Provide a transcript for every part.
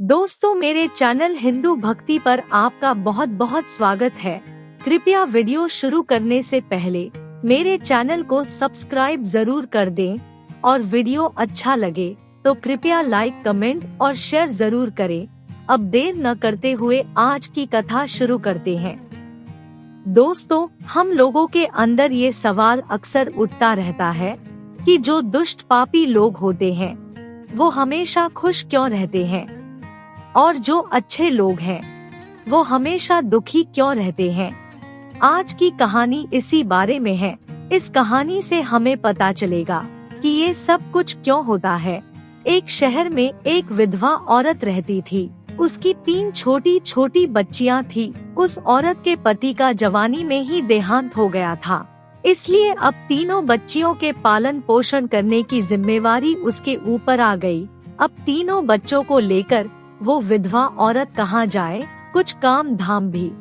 दोस्तों, मेरे चैनल हिंदू भक्ति पर आपका बहुत बहुत स्वागत है। कृपया वीडियो शुरू करने से पहले मेरे चैनल को सब्सक्राइब जरूर कर दें और वीडियो अच्छा लगे तो कृपया लाइक, कमेंट और शेयर जरूर करें। अब देर न करते हुए आज की कथा शुरू करते हैं। दोस्तों, हम लोगों के अंदर ये सवाल अक्सर उठता रहता है कि जो दुष्ट पापी लोग होते हैं वो हमेशा खुश क्यों रहते हैं और जो अच्छे लोग हैं वो हमेशा दुखी क्यों रहते हैं। आज की कहानी इसी बारे में है। इस कहानी से हमें पता चलेगा कि ये सब कुछ क्यों होता है। एक शहर में एक विधवा औरत रहती थी। उसकी 3 छोटी छोटी बच्चियां थी। उस औरत के पति का जवानी में ही देहांत हो गया था, इसलिए अब तीनों बच्चियों के पालन पोषण करने की जिम्मेवारी उसके ऊपर आ गई। अब तीनों बच्चों को लेकर वो विधवा औरत कहाँ जाए, कुछ काम धाम भी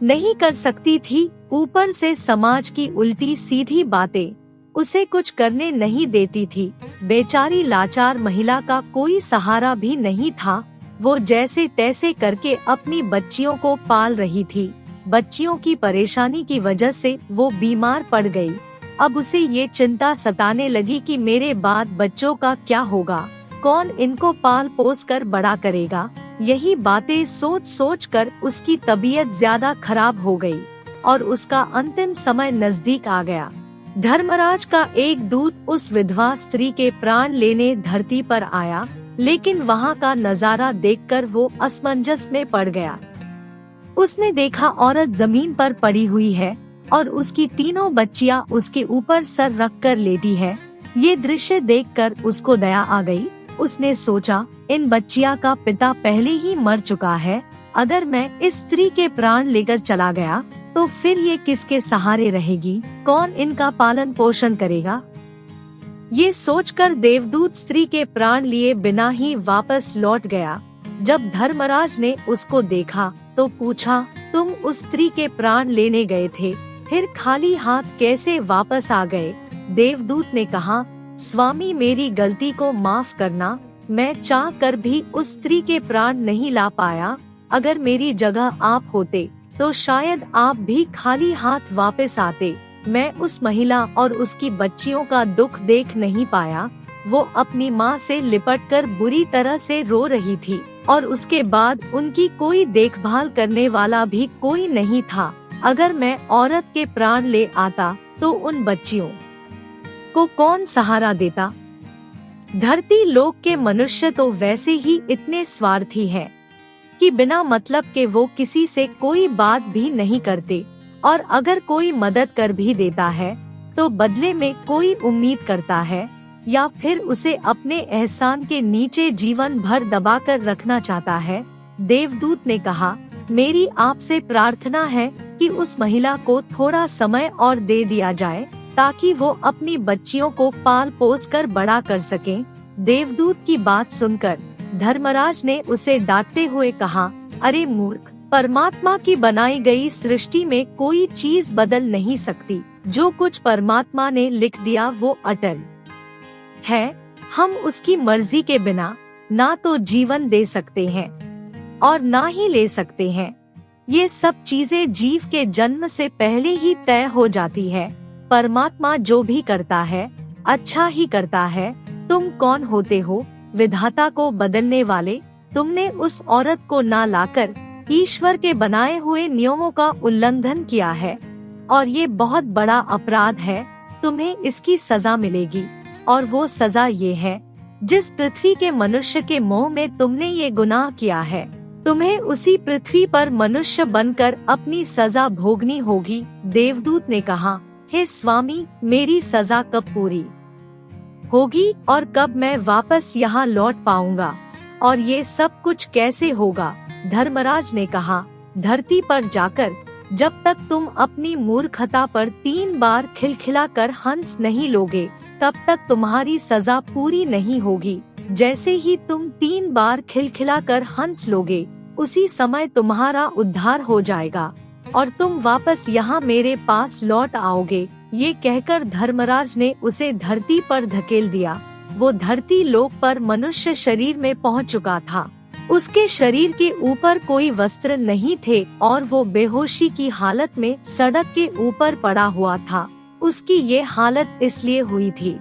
नहीं कर सकती थी। ऊपर से समाज की उल्टी सीधी बातें उसे कुछ करने नहीं देती थी। बेचारी लाचार महिला का कोई सहारा भी नहीं था। वो जैसे तैसे करके अपनी बच्चियों को पाल रही थी। बच्चियों की परेशानी की वजह से वो बीमार पड़ गई। अब उसे ये चिंता सताने लगी कि मेरे बाद बच्चों का क्या होगा, कौन इनको पाल पोस कर बड़ा करेगा। यही बातें सोच सोच कर उसकी तबीयत ज्यादा खराब हो गई और उसका अंतिम समय नजदीक आ गया। धर्मराज का एक दूत उस विधवा स्त्री के प्राण लेने धरती पर आया, लेकिन वहाँ का नजारा देखकर वो असमंजस में पड़ गया। उसने देखा औरत जमीन पर पड़ी हुई है और उसकी तीनों बच्चियां उसके ऊपर सर रख कर लेटी है। ये दृश्य देखकर उसको दया आ गई। उसने सोचा, इन बच्चियों का पिता पहले ही मर चुका है। अगर मैं इस स्त्री के प्राण लेकर चला गया तो फिर ये किसके सहारे रहेगी, कौन इनका पालन पोषण करेगा। ये सोचकर देवदूत स्त्री के प्राण लिए बिना ही वापस लौट गया। जब धर्मराज ने उसको देखा तो पूछा, तुम उस स्त्री के प्राण लेने गए थे, फिर खाली हाथ कैसे वापस आ गए। देवदूत ने कहा, स्वामी, मेरी गलती को माफ करना। मैं चाह कर भी उस स्त्री के प्राण नहीं ला पाया। अगर मेरी जगह आप होते तो शायद आप भी खाली हाथ वापस आते। मैं उस महिला और उसकी बच्चियों का दुख देख नहीं पाया। वो अपनी माँ से लिपटकर बुरी तरह से रो रही थी और उसके बाद उनकी कोई देखभाल करने वाला भी कोई नहीं था। अगर मैं औरत के प्राण ले आता तो उन बच्चियों को कौन सहारा देता। धरती लोक के मनुष्य तो वैसे ही इतने स्वार्थी हैं कि बिना मतलब के वो किसी से कोई बात भी नहीं करते, और अगर कोई मदद कर भी देता है तो बदले में कोई उम्मीद करता है या फिर उसे अपने एहसान के नीचे जीवन भर दबाकर रखना चाहता है। देवदूत ने कहा, मेरी आपसे प्रार्थना है कि उस महिला को थोड़ा समय और दे दिया जाए ताकि वो अपनी बच्चियों को पाल पोस कर बड़ा कर सकें। देवदूत की बात सुनकर धर्मराज ने उसे डांटते हुए कहा, अरे मूर्ख, परमात्मा की बनाई गई सृष्टि में कोई चीज बदल नहीं सकती। जो कुछ परमात्मा ने लिख दिया वो अटल है। हम उसकी मर्जी के बिना ना तो जीवन दे सकते हैं और ना ही ले सकते हैं। ये सब चीजें जीव के जन्म से पहले ही तय हो जाती है। परमात्मा जो भी करता है अच्छा ही करता है। तुम कौन होते हो विधाता को बदलने वाले। तुमने उस औरत को ना लाकर ईश्वर के बनाए हुए नियमों का उल्लंघन किया है और ये बहुत बड़ा अपराध है। तुम्हें इसकी सजा मिलेगी, और वो सजा ये है, जिस पृथ्वी के मनुष्य के मोह में तुमने ये गुनाह किया है, तुम्हें उसी पृथ्वी पर मनुष्य बनकर अपनी सजा भोगनी होगी। देवदूत ने कहा, हे स्वामी, मेरी सजा कब पूरी होगी और कब मैं वापस यहाँ लौट पाऊंगा, और ये सब कुछ कैसे होगा। धर्मराज ने कहा, धरती पर जाकर जब तक तुम अपनी मूर्खता पर 3 बार खिलखिलाकर हंस नहीं लोगे तब तक तुम्हारी सजा पूरी नहीं होगी। जैसे ही तुम 3 बार खिलखिलाकर हंस लोगे उसी समय तुम्हारा उद्धार हो जाएगा और तुम वापस यहाँ मेरे पास लौट आओगे। ये कहकर धर्मराज ने उसे धरती पर धकेल दिया। वो धरती लोक पर मनुष्य शरीर में पहुँच चुका था। उसके शरीर के ऊपर कोई वस्त्र नहीं थे और वो बेहोशी की हालत में सड़क के ऊपर पड़ा हुआ था। उसकी ये हालत इसलिए हुई थी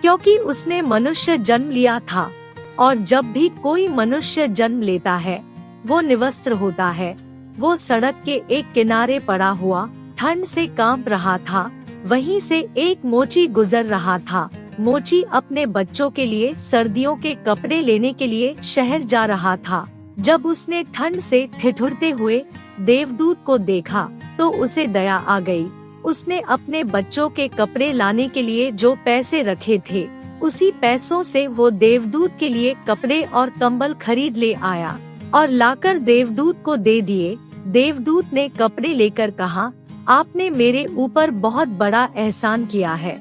क्योंकि उसने मनुष्य जन्म लिया था, और जब भी कोई मनुष्य जन्म लेता है वो निवस्त्र होता है। वो सड़क के एक किनारे पड़ा हुआ ठंड से कांप रहा था। वहीं से एक मोची गुजर रहा था। मोची अपने बच्चों के लिए सर्दियों के कपड़े लेने के लिए शहर जा रहा था। जब उसने ठंड से ठिठुरते हुए देवदूत को देखा तो उसे दया आ गई। उसने अपने बच्चों के कपड़े लाने के लिए जो पैसे रखे थे उसी पैसों से वो देवदूत के लिए कपड़े और कंबल खरीद ले आया और लाकर देवदूत को दे दिए। देवदूत ने कपड़े लेकर कहा, आपने मेरे ऊपर बहुत बड़ा एहसान किया है,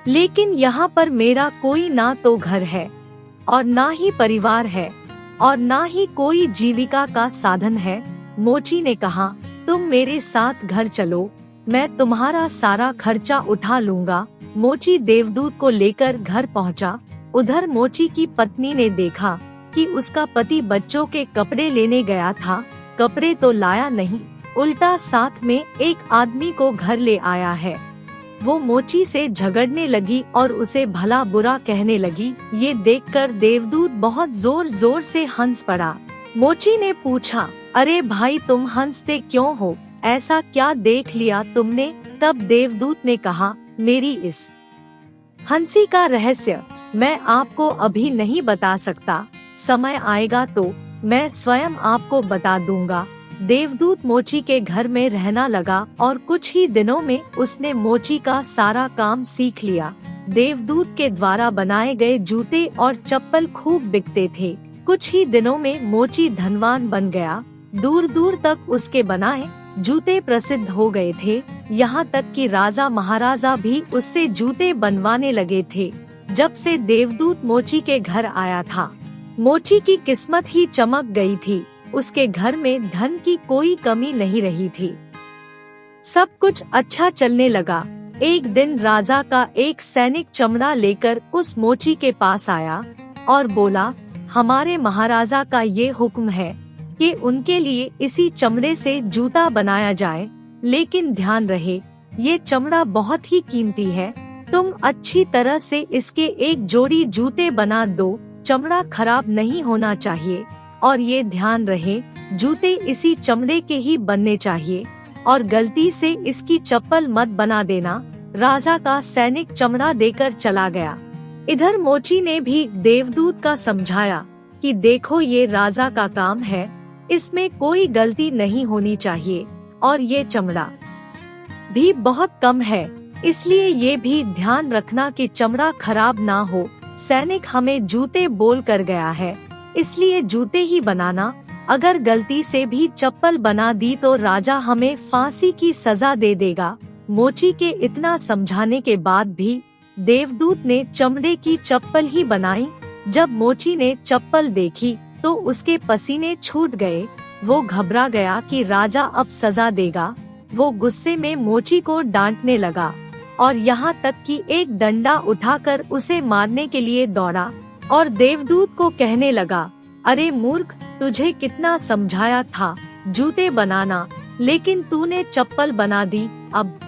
लेकिन यहाँ पर मेरा कोई ना तो घर है और ना ही परिवार है और ना ही कोई जीविका का साधन है। मोची ने कहा, तुम मेरे साथ घर चलो, मैं तुम्हारा सारा खर्चा उठा लूंगा। मोची देवदूत को लेकर घर पहुंचा। उधर मोची की पत्नी ने देखा कि उसका पति बच्चों के कपड़े लेने गया था। कपड़े तो लाया नहीं, उल्टा साथ में एक आदमी को घर ले आया है। वो मोची से झगड़ने लगी और उसे भला बुरा कहने लगी। ये देखकर देवदूत बहुत जोर जोर से हंस पड़ा। मोची ने पूछा, अरे भाई तुम हंसते क्यों हो, ऐसा क्या देख लिया तुमने? तब देवदूत ने कहा, मेरी इस हंसी का रहस्य मैं आपको अभी नहीं बता सकता, समय आएगा तो मैं स्वयं आपको बता दूंगा। देवदूत मोची के घर में रहना लगा और कुछ ही दिनों में उसने मोची का सारा काम सीख लिया। देवदूत के द्वारा बनाए गए जूते और चप्पल खूब बिकते थे। कुछ ही दिनों में मोची धनवान बन गया। दूर दूर तक उसके बनाए जूते प्रसिद्ध हो गए थे। यहाँ तक कि राजा महाराजा भी उससे जूते बनवाने लगे थे। जब से देवदूत मोची के घर आया था, मोची की किस्मत ही चमक गई थी। उसके घर में धन की कोई कमी नहीं रही थी। सब कुछ अच्छा चलने लगा। एक दिन राजा का एक सैनिक चमड़ा लेकर उस मोची के पास आया और बोला, हमारे महाराजा का ये हुक्म है कि उनके लिए इसी चमड़े से जूता बनाया जाए, लेकिन ध्यान रहे ये चमड़ा बहुत ही कीमती है। तुम अच्छी तरह से इसके एक जोड़ी जूते बना दो। चमड़ा खराब नहीं होना चाहिए और ये ध्यान रहे जूते इसी चमड़े के ही बनने चाहिए और गलती से इसकी चप्पल मत बना देना। राजा का सैनिक चमड़ा देकर चला गया। इधर मोची ने भी देवदूत का समझाया कि देखो ये राजा का काम है, इसमें कोई गलती नहीं होनी चाहिए और ये चमड़ा भी बहुत कम है, इसलिए ये भी ध्यान रखना कि चमड़ा खराब ना हो। सैनिक हमें जूते बोल कर गया है, इसलिए जूते ही बनाना। अगर गलती से भी चप्पल बना दी तो राजा हमें फांसी की सजा दे देगा। मोची के इतना समझाने के बाद भी देवदूत ने चमड़े की चप्पल ही बनाई। जब मोची ने चप्पल देखी तो उसके पसीने छूट गए। वो घबरा गया कि राजा अब सजा देगा। वो गुस्से में मोची को डांटने लगा और यहाँ तक कि एक डंडा उठाकर उसे मारने के लिए दौड़ा और देवदूत को कहने लगा, अरे मूर्ख, तुझे कितना समझाया था जूते बनाना, लेकिन तूने चप्पल बना दी। अब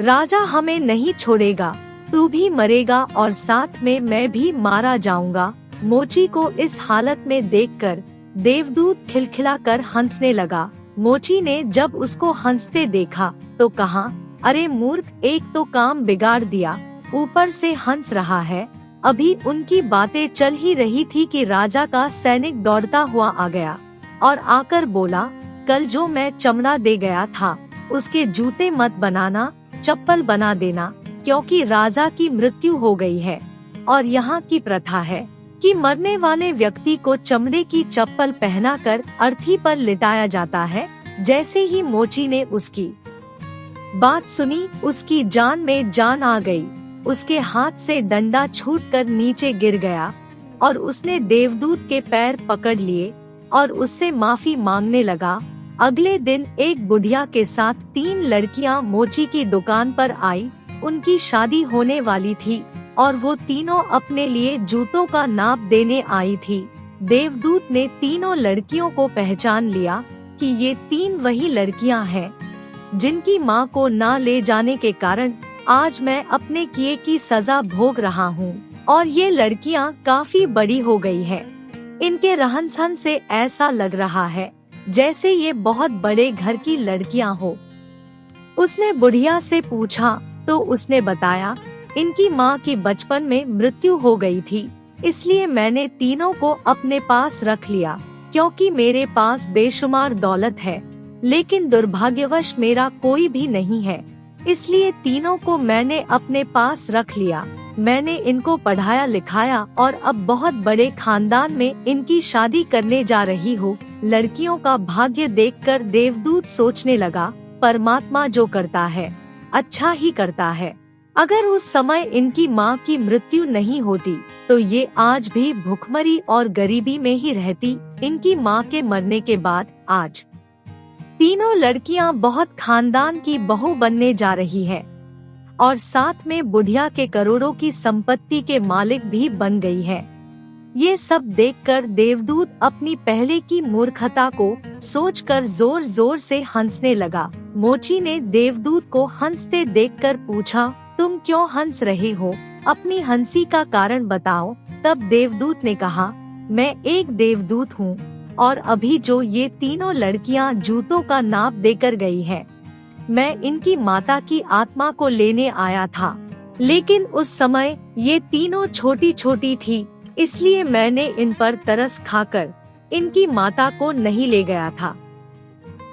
राजा हमें नहीं छोड़ेगा, तू भी मरेगा और साथ में मैं भी मारा जाऊंगा। मोची को इस हालत में देखकर देवदूत खिलखिलाकर हंसने लगा। मोची ने जब उसको हंसते देखा तो कहा, अरे मूर्ख, एक तो काम बिगाड़ दिया, ऊपर से हंस रहा है। अभी उनकी बातें चल ही रही थी कि राजा का सैनिक दौड़ता हुआ आ गया और आकर बोला, कल जो मैं चमड़ा दे गया था उसके जूते मत बनाना, चप्पल बना देना, क्योंकि राजा की मृत्यु हो गई है और यहाँ की प्रथा है कि मरने वाले व्यक्ति को चमड़े की चप्पल पहनाकर अर्थी पर लिटाया जाता है। जैसे ही मोची ने उसकी बात सुनी, उसकी जान में जान आ गई। उसके हाथ से डंडा छूटकर नीचे गिर गया और उसने देवदूत के पैर पकड़ लिए और उससे माफी मांगने लगा। अगले दिन एक बुढ़िया के साथ 3 लड़कियां मोची की दुकान पर आई। उनकी शादी होने वाली थी और वो तीनों अपने लिए जूतों का नाप देने आई थी। देवदूत ने तीनों लड़कियों को पहचान लिया कि ये 3 वही लड़कियां हैं जिनकी माँ को ना ले जाने के कारण आज मैं अपने किए की सजा भोग रहा हूँ। और ये लड़कियाँ काफी बड़ी हो गई हैं। इनके रहन सहन से ऐसा लग रहा है जैसे ये बहुत बड़े घर की लड़कियाँ हो। उसने बुढ़िया से पूछा तो उसने बताया, इनकी माँ की बचपन में मृत्यु हो गई थी, इसलिए मैंने तीनों को अपने पास रख लिया क्योंकि मेरे पास बेशुमार दौलत है, लेकिन दुर्भाग्यवश मेरा कोई भी नहीं है, इसलिए तीनों को मैंने अपने पास रख लिया। मैंने इनको पढ़ाया लिखाया और अब बहुत बड़े खानदान में इनकी शादी करने जा रही हूँ। लड़कियों का भाग्य देखकर देवदूत सोचने लगा, परमात्मा जो करता है अच्छा ही करता है। अगर उस समय इनकी माँ की मृत्यु नहीं होती तो ये आज भी भूखमरी और गरीबी में ही रहती। इनकी माँ के मरने के बाद आज तीनों लड़कियाँ बहुत खानदान की बहू बनने जा रही है और साथ में बुढ़िया के करोड़ों की संपत्ति के मालिक भी बन गई है। ये सब देखकर देवदूत अपनी पहले की मूर्खता को सोचकर जोर जोर से हंसने लगा। मोची ने देवदूत को हंसते देखकर पूछा, तुम क्यों हंस रहे हो? अपनी हंसी का कारण बताओ। तब देवदूत ने कहा, मैं एक देवदूत हूँ और अभी जो ये तीनों लड़कियाँ जूतों का नाप देकर गई हैं, मैं इनकी माता की आत्मा को लेने आया था, लेकिन उस समय ये तीनों छोटी छोटी थी, इसलिए मैंने इन पर तरस खाकर इनकी माता को नहीं ले गया था।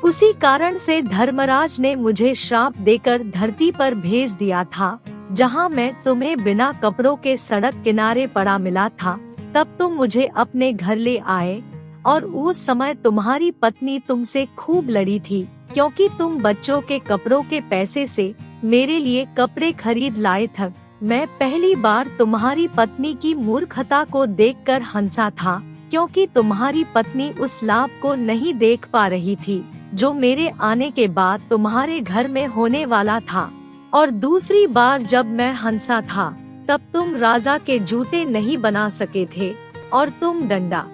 उसी कारण से धर्मराज ने मुझे श्राप देकर धरती पर भेज दिया था, जहाँ मैं तुम्हें बिना कपड़ों के सड़क किनारे पड़ा मिला था। तब तुम मुझे अपने घर ले आए और उस समय तुम्हारी पत्नी तुमसे खूब लड़ी थी, क्योंकि तुम बच्चों के कपड़ों के पैसे से मेरे लिए कपड़े खरीद लाए थे। मैं पहली बार तुम्हारी पत्नी की मूर्खता को देखकर हंसा था, क्योंकि तुम्हारी पत्नी उस लाभ को नहीं देख पा रही थी जो मेरे आने के बाद तुम्हारे घर में होने वाला था। और दूसरी बार जब मैं हंसा था तब तुम राजा के जूते नहीं बना सके थे और तुम डंडा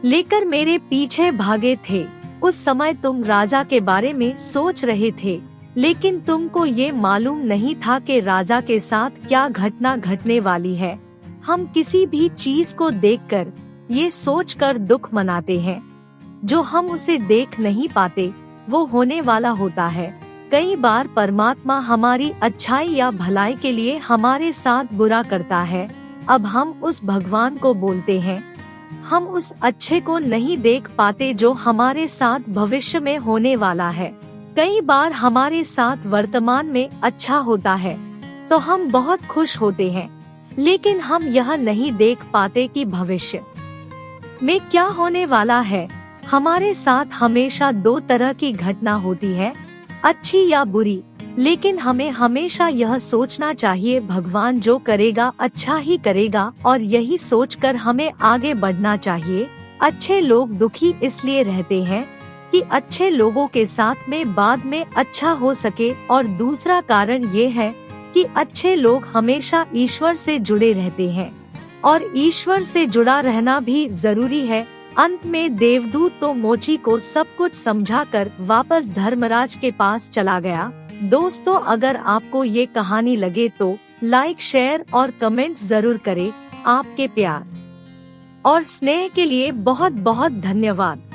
लेकर मेरे पीछे भागे थे। उस समय तुम राजा के बारे में सोच रहे थे, लेकिन तुमको ये मालूम नहीं था कि राजा के साथ क्या घटना घटने वाली है। हम किसी भी चीज को देखकर ये सोचकर दुख मनाते हैं, जो हम उसे देख नहीं पाते वो होने वाला होता है। कई बार परमात्मा हमारी अच्छाई या भलाई के लिए हमारे साथ बुरा करता है। अब हम उस भगवान को बोलते हैं, हम उस अच्छे को नहीं देख पाते जो हमारे साथ भविष्य में होने वाला है। कई बार हमारे साथ वर्तमान में अच्छा होता है तो हम बहुत खुश होते हैं, लेकिन हम यह नहीं देख पाते कि भविष्य में क्या होने वाला है। हमारे साथ हमेशा 2 तरह की घटना होती है, अच्छी या बुरी, लेकिन हमें हमेशा यह सोचना चाहिए भगवान जो करेगा अच्छा ही करेगा, और यही सोचकर हमें आगे बढ़ना चाहिए। अच्छे लोग दुखी इसलिए रहते हैं कि अच्छे लोगों के साथ में बाद में अच्छा हो सके, और दूसरा कारण ये है कि अच्छे लोग हमेशा ईश्वर से जुड़े रहते हैं और ईश्वर से जुड़ा रहना भी जरूरी है। अंत में देवदूत तो मोची को सब कुछ समझाकर वापस धर्मराज के पास चला गया। दोस्तों, अगर आपको ये कहानी लगे तो लाइक, शेयर और कमेंट जरूर करें। आपके प्यार और स्नेह के लिए बहुत बहुत धन्यवाद।